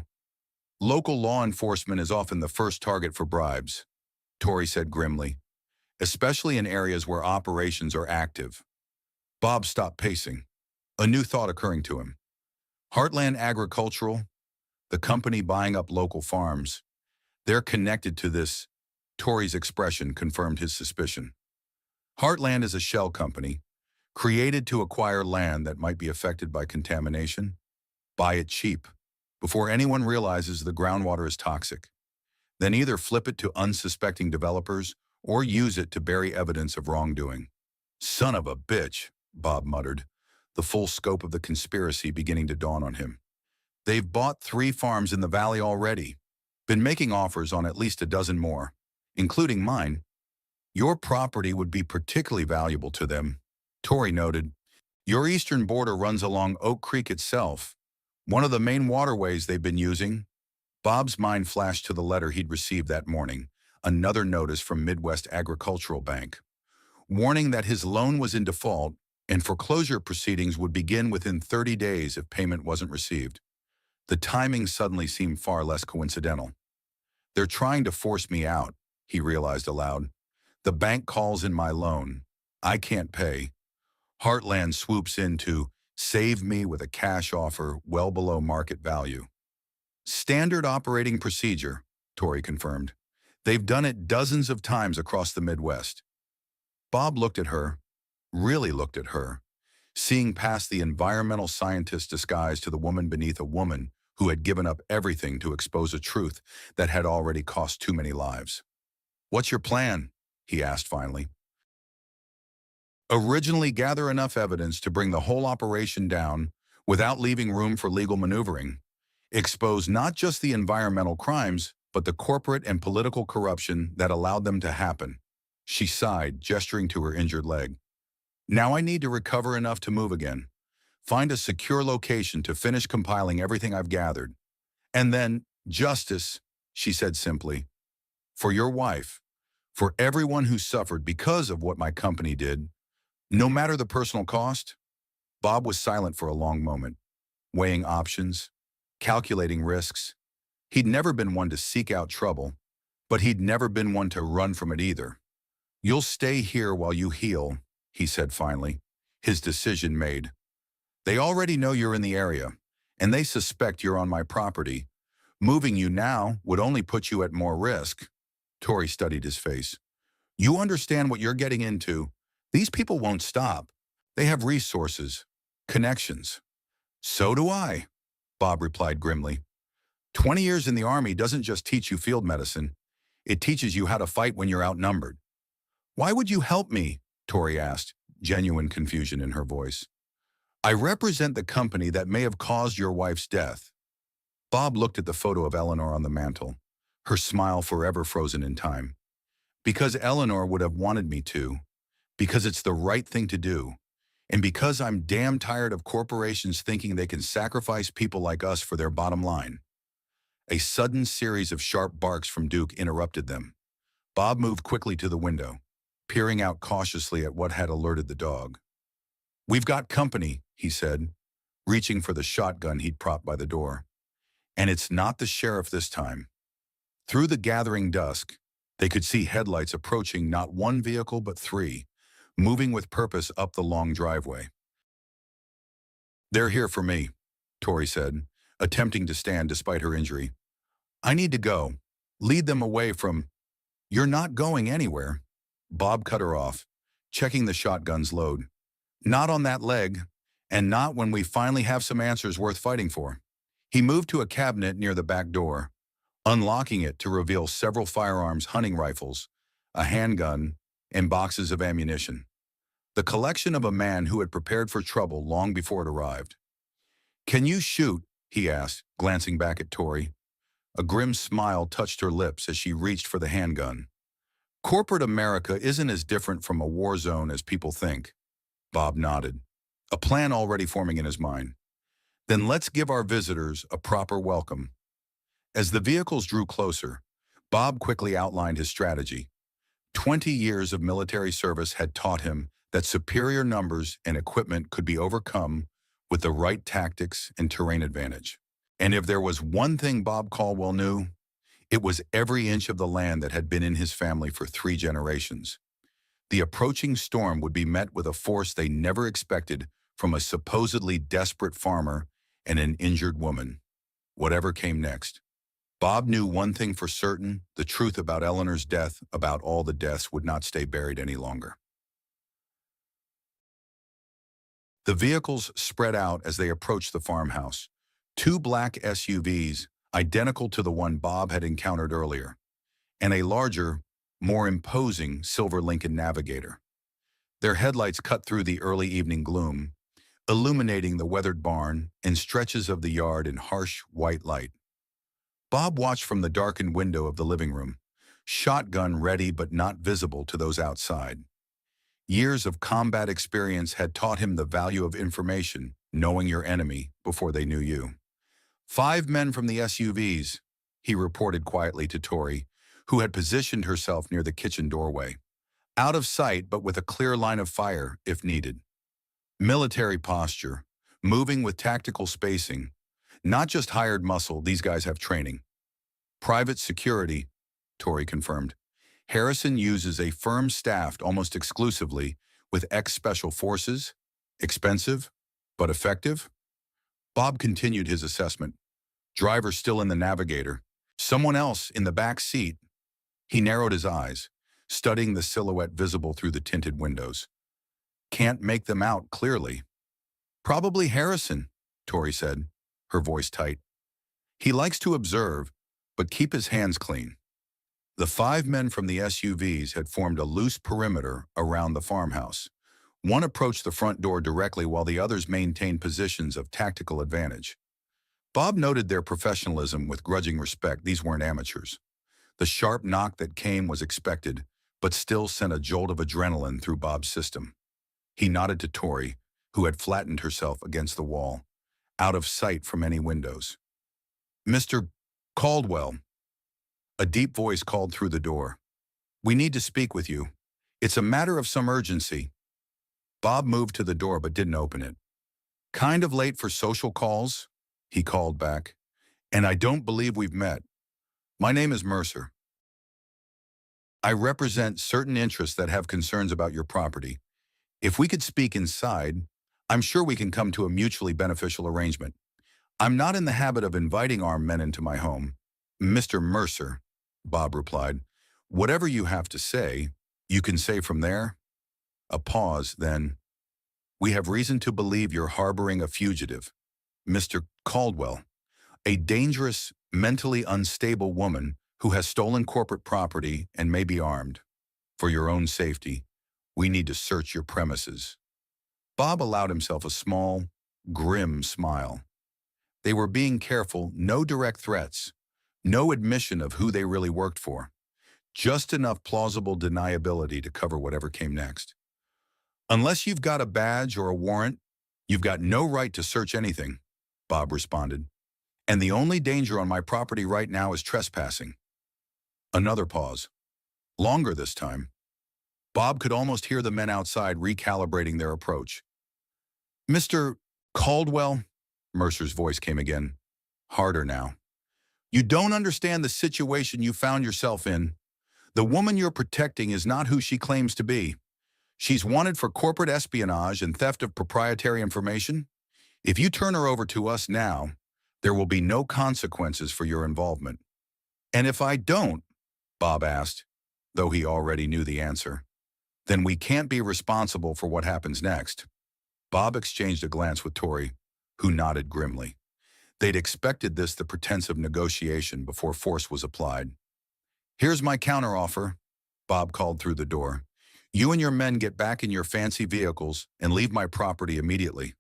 Local law enforcement is often the first target for bribes, Tori said grimly, especially in areas where operations are active. Bob stopped pacing, a new thought occurring to him. Heartland Agricultural, the company buying up local farms, they're connected to this. Tori's expression confirmed his suspicion. Heartland is a shell company, created to acquire land that might be affected by contamination. Buy it cheap, before anyone realizes the groundwater is toxic. Then either flip it to unsuspecting developers or use it to bury evidence of wrongdoing. Son of a bitch, Bob muttered, the full scope of the conspiracy beginning to dawn on him. They've bought 3 farms in the valley already, been making offers on at least a dozen more, including mine. Your property would be particularly valuable to them, Tori noted. Your eastern border runs along Oak Creek itself, one of the main waterways they've been using. Bob's mind flashed to the letter he'd received that morning, another notice from Midwest Agricultural Bank, warning that his loan was in default and foreclosure proceedings would begin within 30 days if payment wasn't received. The timing suddenly seemed far less coincidental. They're trying to force me out, he realized aloud. The bank calls in my loan. I can't pay. Heartland swoops in to save me with a cash offer well below market value. Standard operating procedure, Tori confirmed. They've done it dozens of times across the Midwest. Bob looked at her, really looked at her, seeing past the environmental scientist disguise to the woman beneath a woman who had given up everything to expose a truth that had already cost too many lives. What's your plan? He asked finally. Originally gather enough evidence to bring the whole operation down without leaving room for legal maneuvering. Expose not just the environmental crimes, but the corporate and political corruption that allowed them to happen. She sighed, gesturing to her injured leg. Now I need to recover enough to move again. Find a secure location to finish compiling everything I've gathered. And then, justice, she said simply. For your wife, for everyone who suffered because of what my company did, no matter the personal cost. Bob was silent for a long moment, weighing options, calculating risks. He'd never been one to seek out trouble, but he'd never been one to run from it either. You'll stay here while you heal, he said finally. his decision made. They already know you're in the area, and they suspect you're on my property. Moving you now would only put you at more risk. Tori studied his face. You understand what you're getting into. These people won't stop. They have resources, connections. So do I, Bob replied grimly. 20 years in the Army doesn't just teach you field medicine. It teaches you how to fight when you're outnumbered. Why would you help me? Tori asked, genuine confusion in her voice. I represent the company that may have caused your wife's death. Bob looked at the photo of Eleanor on the mantel, her smile forever frozen in time. Because Eleanor would have wanted me to, because it's the right thing to do, and because I'm damn tired of corporations thinking they can sacrifice people like us for their bottom line. A sudden series of sharp barks from Duke interrupted them. Bob moved quickly to the window, peering out cautiously at what had alerted the dog. We've got company, he said, reaching for the shotgun he'd propped by the door. And it's not the sheriff this time. Through the gathering dusk, they could see headlights approaching not one vehicle but three, moving with purpose up the long driveway. They're here for me, Tori said, attempting to stand despite her injury. I need to go. Lead them away from... You're not going anywhere. Bob cut her off, checking the shotgun's load. Not on that leg, and not when we finally have some answers worth fighting for. He moved to a cabinet near the back door, unlocking it to reveal several firearms, hunting rifles, a handgun, and boxes of ammunition. The collection of a man who had prepared for trouble long before it arrived. Can you shoot? He asked, glancing back at Tori. A grim smile touched her lips as she reached for the handgun. Corporate America isn't as different from a war zone as people think. Bob nodded, a plan already forming in his mind. Then let's give our visitors a proper welcome. As the vehicles drew closer, Bob quickly outlined his strategy. 20 years of military service had taught him that superior numbers and equipment could be overcome with the right tactics and terrain advantage. And if there was one thing Bob Caldwell knew, it was every inch of the land that had been in his family for 3 generations. The approaching storm would be met with a force they never expected from a supposedly desperate farmer and an injured woman. Whatever came next. Bob knew one thing for certain: the truth about Eleanor's death, about all the deaths, would not stay buried any longer. The vehicles spread out as they approached the farmhouse. 2 black SUVs, identical to the one Bob had encountered earlier, and a larger, more imposing silver Lincoln Navigator. Their headlights cut through the early evening gloom, illuminating the weathered barn and stretches of the yard in harsh white light. Bob watched from the darkened window of the living room, shotgun ready but not visible to those outside. Years of combat experience had taught him the value of information, knowing your enemy before they knew you. 5 men from the SUVs, he reported quietly to Tori, who had positioned herself near the kitchen doorway. Out of sight, but with a clear line of fire if needed. Military posture, moving with tactical spacing. Not just hired muscle, these guys have training. Private security, Tori confirmed. Harrison uses a firm staffed almost exclusively with ex-special forces. Expensive, but effective? Bob continued his assessment. Driver still in the Navigator. Someone else in the back seat. He narrowed his eyes, studying the silhouette visible through the tinted windows. Can't make them out clearly. Probably Harrison, Tori said, her voice tight. He likes to observe, but keep his hands clean. The 5 men from the SUVs had formed a loose perimeter around the farmhouse. One approached the front door directly while the others maintained positions of tactical advantage. Bob noted their professionalism with grudging respect. These weren't amateurs. The sharp knock that came was expected, but still sent a jolt of adrenaline through Bob's system. He nodded to Tori, who had flattened herself against the wall, out of sight from any windows. Mr. Caldwell. A deep voice called through the door. We need to speak with you. It's a matter of some urgency. Bob moved to the door but didn't open it. Kind of late for social calls, he called back, and I don't believe we've met. My name is Mercer. I represent certain interests that have concerns about your property. If we could speak inside, I'm sure we can come to a mutually beneficial arrangement. I'm not in the habit of inviting armed men into my home. Mr. Mercer, Bob replied, whatever you have to say, you can say from there. A pause, then. We have reason to believe you're harboring a fugitive, Mr. Caldwell, a dangerous, mentally unstable woman who has stolen corporate property and may be armed. For your own safety, we need to search your premises. Bob allowed himself a small, grim smile. They were being careful, no direct threats, no admission of who they really worked for, just enough plausible deniability to cover whatever came next. Unless you've got a badge or a warrant, you've got no right to search anything, Bob responded. And the only danger on my property right now is trespassing. Another pause. Longer this time. Bob could almost hear the men outside recalibrating their approach. Mr. Caldwell, Mercer's voice came again, harder now. You don't understand the situation you found yourself in. The woman you're protecting is not who she claims to be. She's wanted for corporate espionage and theft of proprietary information. If you turn her over to us now, there will be no consequences for your involvement. And if I don't, Bob asked, though he already knew the answer, then we can't be responsible for what happens next. Bob exchanged a glance with Tori, who nodded grimly. They'd expected this, the pretense of negotiation, before force was applied. Here's my counteroffer, Bob called through the door. You and your men get back in your fancy vehicles and leave my property immediately.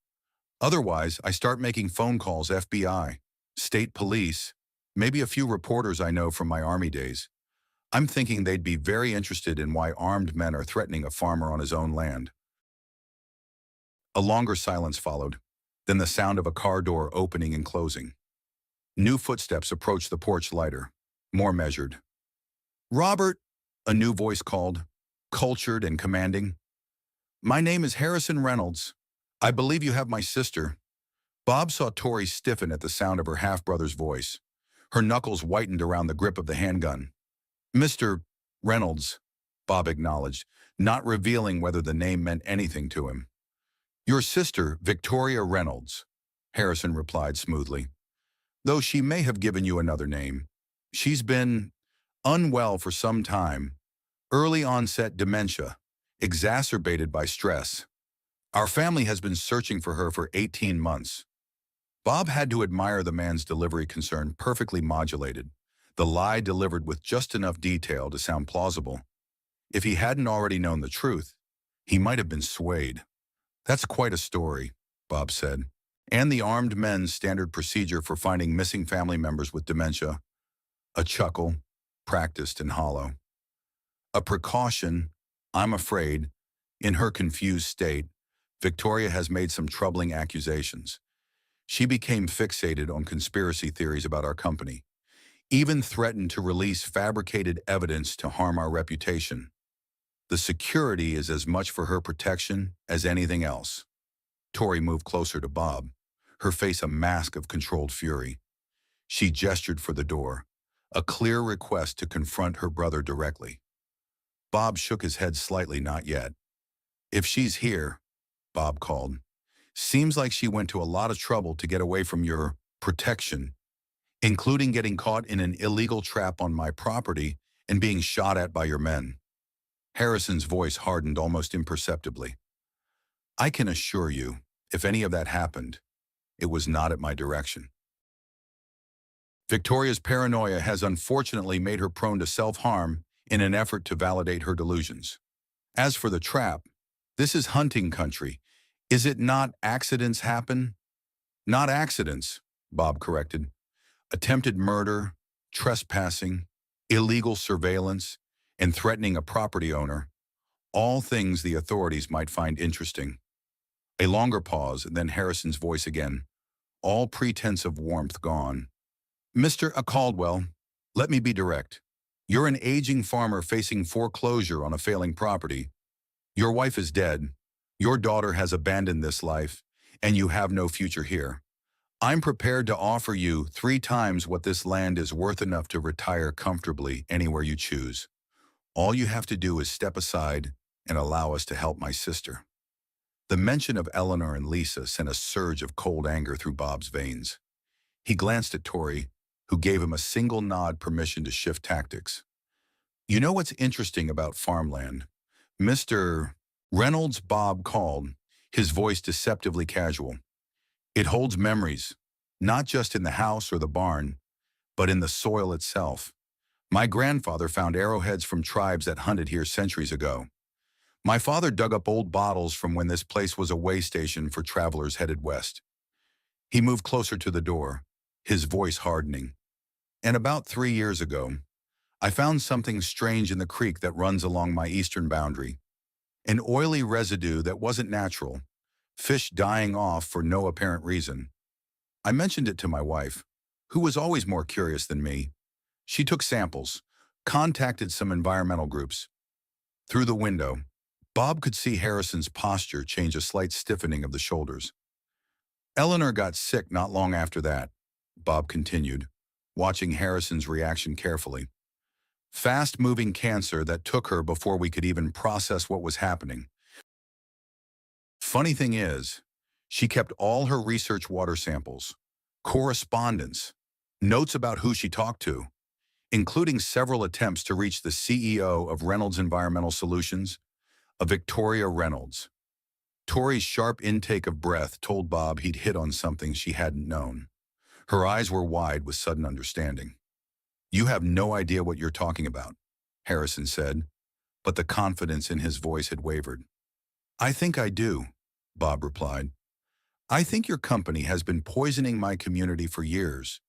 Otherwise, I start making phone calls, FBI, state police, maybe a few reporters I know from my Army days. I'm thinking they'd be very interested in why armed men are threatening a farmer on his own land. A longer silence followed, then the sound of a car door opening and closing. New footsteps approached the porch lighter, more measured. Robert, a new voice called, cultured and commanding. My name is Harrison Reynolds. I believe you have my sister. Bob saw Tori stiffen at the sound of her half-brother's voice. Her knuckles whitened around the grip of the handgun. Mr. Reynolds, Bob acknowledged, not revealing whether the name meant anything to him. Your sister, Victoria Reynolds, Harrison replied smoothly. Though she may have given you another name. She's been unwell for some time. Early onset dementia, exacerbated by stress. Our family has been searching for her for 18 months. Bob had to admire the man's delivery concern, perfectly modulated, the lie delivered with just enough detail to sound plausible. If he hadn't already known the truth, he might have been swayed. That's quite a story, Bob said. And the armed men's standard procedure for finding missing family members with dementia. A chuckle, practiced and hollow. A precaution, I'm afraid. In her confused state, Victoria has made some troubling accusations. She became fixated on conspiracy theories about our company, even threatened to release fabricated evidence to harm our reputation. The security is as much for her protection as anything else. Tori moved closer to Bob, her face a mask of controlled fury. She gestured for the door, a clear request to confront her brother directly. Bob shook his head slightly, not yet. If she's here, Bob called. Seems like she went to a lot of trouble to get away from your protection, including getting caught in an illegal trap on my property and being shot at by your men. Harrison's voice hardened almost imperceptibly. I can assure you, if any of that happened, it was not at my direction. Victoria's paranoia has unfortunately made her prone to self-harm in an effort to validate her delusions. As for the trap, this is hunting country. Is it not accidents happen? Not accidents, Bob corrected. Attempted murder, trespassing, illegal surveillance, and threatening a property owner. All things the authorities might find interesting. A longer pause, and then Harrison's voice again. All pretense of warmth gone. Mr. Caldwell, let me be direct. You're an aging farmer facing foreclosure on a failing property. Your wife is dead. Your daughter has abandoned this life, and you have no future here. I'm prepared to offer you 3 times what this land is worth, enough to retire comfortably anywhere you choose. All you have to do is step aside and allow us to help my sister. The mention of Eleanor and Lisa sent a surge of cold anger through Bob's veins. He glanced at Tori, who gave him a single nod permission to shift tactics. You know what's interesting about farmland? Mr. Reynolds, Bob called, his voice deceptively casual. It holds memories, not just in the house or the barn, but in the soil itself. My grandfather found arrowheads from tribes that hunted here centuries ago. My father dug up old bottles from when this place was a way station for travelers headed west. He moved closer to the door, his voice hardening. And about 3 years ago, I found something strange in the creek that runs along my eastern boundary. An oily residue that wasn't natural, fish dying off for no apparent reason. I mentioned it to my wife, who was always more curious than me. She took samples, contacted some environmental groups. Through the window, Bob could see Harrison's posture change, a slight stiffening of the shoulders. Eleanor got sick not long after that, Bob continued, watching Harrison's reaction carefully. Fast-moving cancer that took her before we could even process what was happening. Funny thing is, she kept all her research water samples, correspondence, notes about who she talked to, including several attempts to reach the CEO of Reynolds Environmental Solutions, a Victoria Reynolds. Tori's sharp intake of breath told Bob he'd hit on something she hadn't known. Her eyes were wide with sudden understanding. You have no idea what you're talking about, Harrison said, but the confidence in his voice had wavered. I think I do, Bob replied. I think your company has been poisoning my community for years.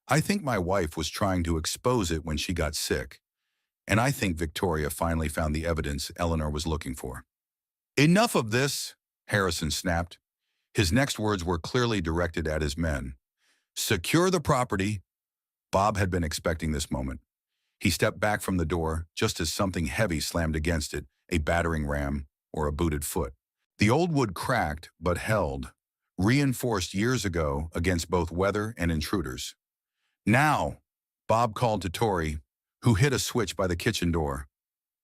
I think my wife was trying to expose it when she got sick. And I think Victoria finally found the evidence Eleanor was looking for. Enough of this, Harrison snapped. His next words were clearly directed at his men. Secure the property. Bob had been expecting this moment. He stepped back from the door just as something heavy slammed against it, a battering ram or a booted foot. The old wood cracked but held, reinforced years ago against both weather and intruders. Now, Bob called to Tori, who hit a switch by the kitchen door.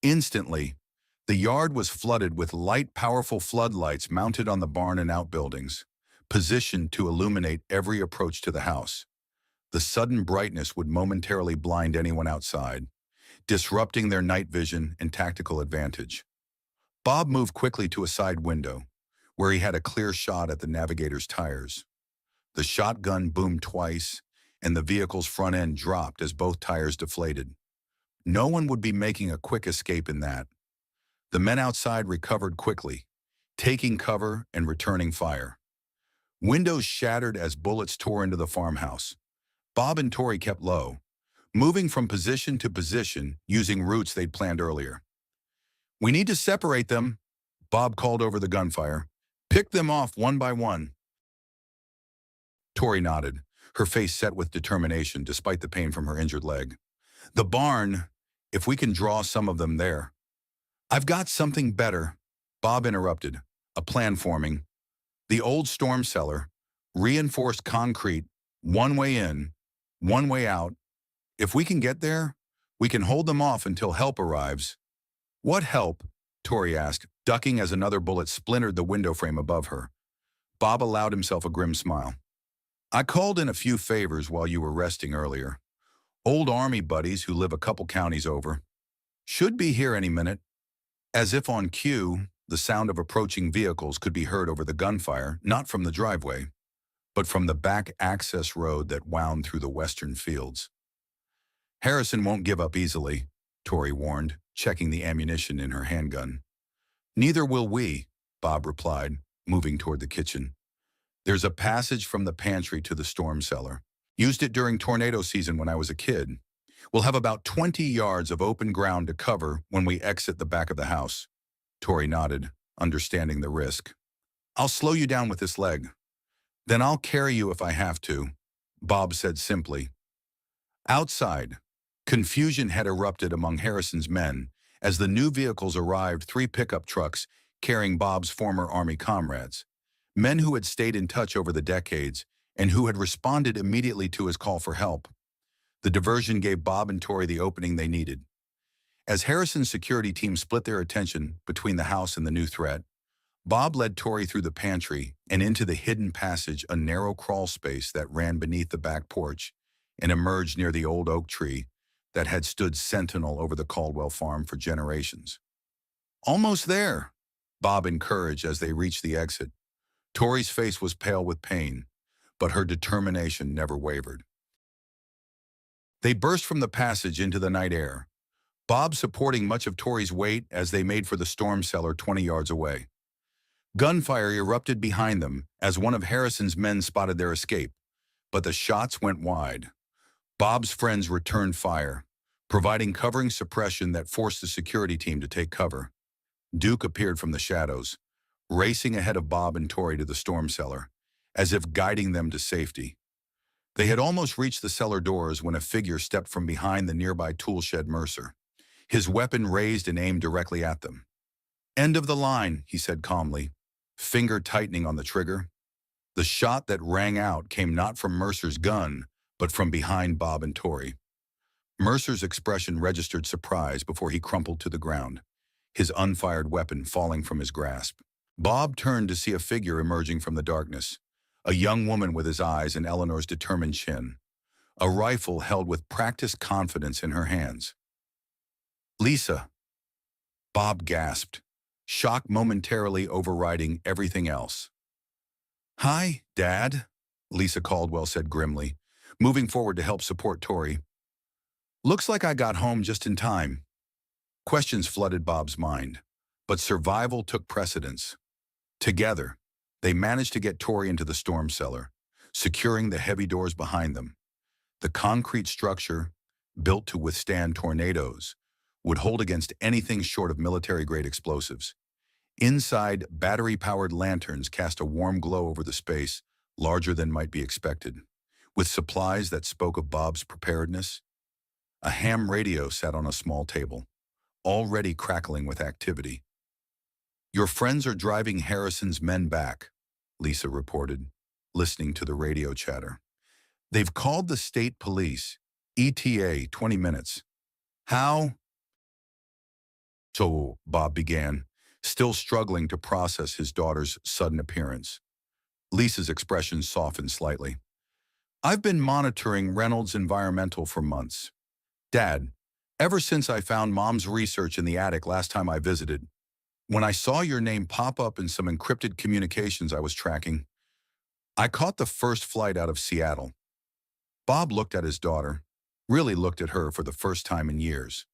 Instantly, the yard was flooded with light, powerful floodlights mounted on the barn and outbuildings, positioned to illuminate every approach to the house. The sudden brightness would momentarily blind anyone outside, disrupting their night vision and tactical advantage. Bob moved quickly to a side window, where he had a clear shot at the navigator's tires. The shotgun boomed twice, and the vehicle's front end dropped as both tires deflated. No one would be making a quick escape in that. The men outside recovered quickly, taking cover and returning fire. Windows shattered as bullets tore into the farmhouse. Bob and Tori kept low, moving from position to position using routes they'd planned earlier. We need to separate them, Bob called over the gunfire. Pick them off one by one. Tori nodded, her face set with determination despite the pain from her injured leg. The barn, if we can draw some of them there. I've got something better, Bob interrupted, a plan forming. The old storm cellar, reinforced concrete, one way in, one way out. If we can get there, we can hold them off until help arrives. What help? Tori asked, ducking as another bullet splintered the window frame above her. Bob allowed himself a grim smile. I called in a few favors while you were resting earlier. Old army buddies who live a couple counties over. Should be here any minute. As if on cue, the sound of approaching vehicles could be heard over the gunfire, not from the driveway, but from the back access road that wound through the western fields. Harrison won't give up easily, Tori warned, checking the ammunition in her handgun. Neither will we, Bob replied, moving toward the kitchen. There's a passage from the pantry to the storm cellar. Used it during tornado season when I was a kid. We'll have about 20 yards of open ground to cover when we exit the back of the house. Tori nodded, understanding the risk. I'll slow you down with this leg. Then I'll carry you if I have to, Bob said simply. Outside, confusion had erupted among Harrison's men as the new vehicles arrived, 3 pickup trucks carrying Bob's former Army comrades, men who had stayed in touch over the decades and who had responded immediately to his call for help. The diversion gave Bob and Tori the opening they needed. As Harrison's security team split their attention between the house and the new threat, Bob led Tori through the pantry and into the hidden passage, a narrow crawl space that ran beneath the back porch, and emerged near the old oak tree that had stood sentinel over the Caldwell farm for generations. "Almost there," Bob encouraged as they reached the exit. Tori's face was pale with pain, but her determination never wavered. They burst from the passage into the night air, Bob supporting much of Tori's weight as they made for the storm cellar 20 yards away. Gunfire erupted behind them as one of Harrison's men spotted their escape, but the shots went wide. Bob's friends returned fire, providing covering suppression that forced the security team to take cover. Duke appeared from the shadows, racing ahead of Bob and Tori to the storm cellar, as if guiding them to safety. They had almost reached the cellar doors when a figure stepped from behind the nearby tool shed Mercer, his weapon raised and aimed directly at them. "End of the line," he said calmly, finger tightening on the trigger. The shot that rang out came not from Mercer's gun, but from behind Bob and Tori. Mercer's expression registered surprise before he crumpled to the ground, his unfired weapon falling from his grasp. Bob turned to see a figure emerging from the darkness, a young woman with his eyes and Eleanor's determined chin, a rifle held with practiced confidence in her hands. "Lisa," Bob gasped, shock momentarily overriding everything else. "Hi, Dad," Lisa Caldwell said grimly, moving forward to help support Tori. "Looks like I got home just in time." Questions flooded Bob's mind, but survival took precedence. Together, they managed to get Tori into the storm cellar, securing the heavy doors behind them. The concrete structure, built to withstand tornadoes, would hold against anything short of military-grade explosives. Inside, battery-powered lanterns cast a warm glow over the space, larger than might be expected. With supplies that spoke of Bob's preparedness, a ham radio sat on a small table, already crackling with activity. "Your friends are driving Harrison's men back," Lisa reported, listening to the radio chatter. "They've called the state police, ETA, 20 minutes. How?" "So," Bob began, still struggling to process his daughter's sudden appearance. Lisa's expression softened slightly. "I've been monitoring Reynolds Environmental for months. Dad, ever since I found Mom's research in the attic last time I visited, when I saw your name pop up in some encrypted communications I was tracking, I caught the first flight out of Seattle." Bob looked at his daughter, really looked at her for the first time in years.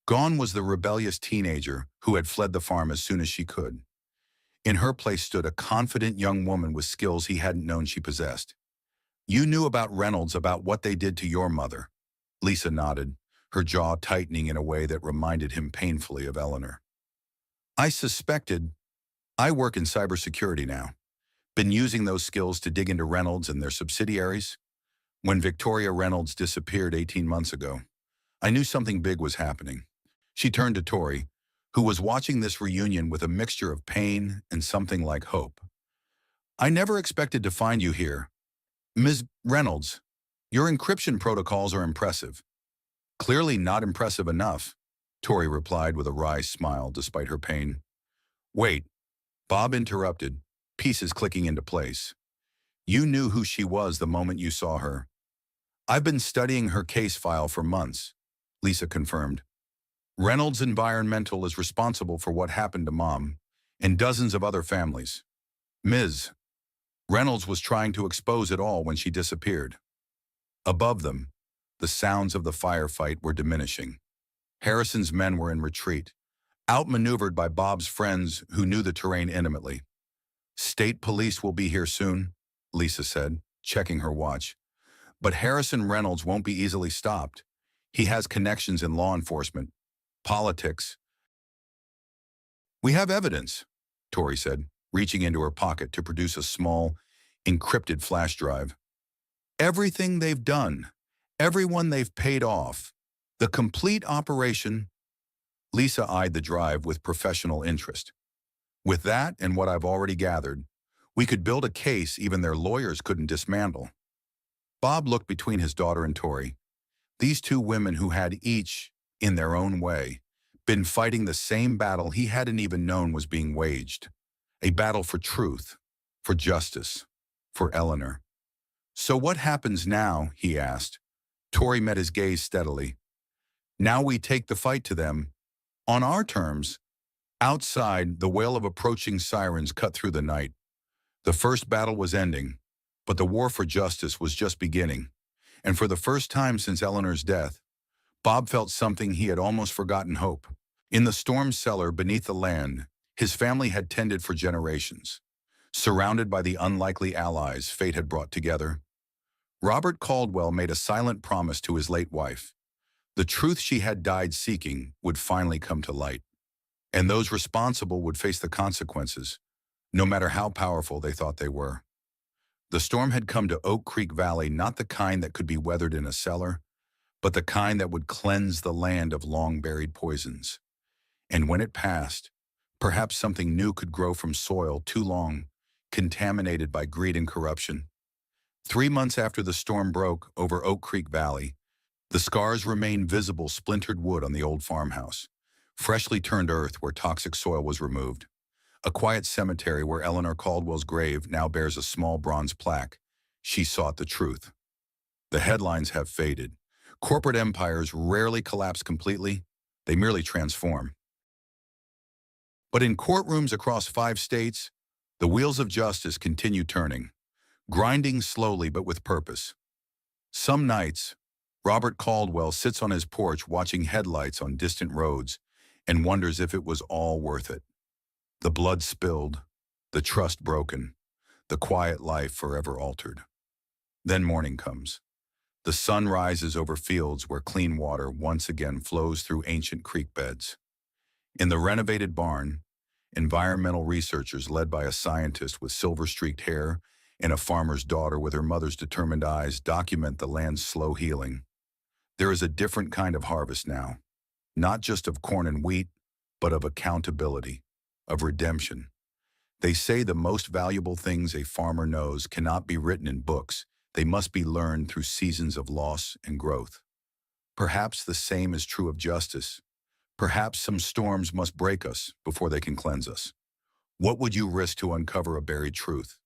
Gone was the rebellious teenager who had fled the farm as soon as she could. In her place stood a confident young woman with skills he hadn't known she possessed. "You knew about Reynolds, about what they did to your mother." Lisa nodded, her jaw tightening in a way that reminded him painfully of Eleanor. "I suspected. I work in cybersecurity now. Been using those skills to dig into Reynolds and their subsidiaries. When Victoria Reynolds disappeared 18 months ago, I knew something big was happening." She turned to Tori, who was watching this reunion with a mixture of pain and something like hope. "I never expected to find you here. Ms. Reynolds, your encryption protocols are impressive." "Clearly not impressive enough," Tori replied with a wry smile despite her pain. "Wait," Bob interrupted, pieces clicking into place. "You knew who she was the moment you saw her." "I've been studying her case file for months," Lisa confirmed. "Reynolds Environmental is responsible for what happened to Mom and dozens of other families. Ms. Reynolds was trying to expose it all when she disappeared." Above them, the sounds of the firefight were diminishing. Harrison's men were in retreat, outmaneuvered by Bob's friends who knew the terrain intimately. "State police will be here soon," Lisa said, checking her watch. "But Harrison Reynolds won't be easily stopped. He has connections in law enforcement, politics." "We have evidence," Tori said, reaching into her pocket to produce a small, encrypted flash drive. "Everything they've done, everyone they've paid off, the complete operation." Lisa eyed the drive with professional interest. "With that and what I've already gathered, we could build a case even their lawyers couldn't dismantle." Bob looked between his daughter and Tori. These two women who had each, in their own way, been fighting the same battle he hadn't even known was being waged. A battle for truth, for justice, for Eleanor. "So what happens now?" he asked. Tori met his gaze steadily. "Now we take the fight to them, on our terms." Outside, the wail of approaching sirens cut through the night. The first battle was ending, but the war for justice was just beginning. And for the first time since Eleanor's death, Bob felt something he had almost forgotten: hope. In the storm cellar beneath the land his family had tended for generations, surrounded by the unlikely allies fate had brought together, Robert Caldwell made a silent promise to his late wife. The truth she had died seeking would finally come to light, and those responsible would face the consequences, no matter how powerful they thought they were. The storm had come to Oak Creek Valley, not the kind that could be weathered in a cellar, but the kind that would cleanse the land of long-buried poisons. And when it passed, perhaps something new could grow from soil too long contaminated by greed and corruption. 3 months after the storm broke over Oak Creek Valley, the scars remained visible: splintered wood on the old farmhouse, freshly turned earth where toxic soil was removed. A quiet cemetery where Eleanor Caldwell's grave now bears a small bronze plaque: "She sought the truth." The headlines have faded. Corporate empires rarely collapse completely, they merely transform. But in courtrooms across 5 states, the wheels of justice continue turning, grinding slowly but with purpose. Some nights, Robert Caldwell sits on his porch watching headlights on distant roads and wonders if it was all worth it. The blood spilled, the trust broken, the quiet life forever altered. Then morning comes. The sun rises over fields where clean water once again flows through ancient creek beds. In the renovated barn, environmental researchers led by a scientist with silver-streaked hair and a farmer's daughter with her mother's determined eyes document the land's slow healing. There is a different kind of harvest now, not just of corn and wheat, but of accountability, of redemption. They say the most valuable things a farmer knows cannot be written in books. They must be learned through seasons of loss and growth. Perhaps the same is true of justice. Perhaps some storms must break us before they can cleanse us. What would you risk to uncover a buried truth?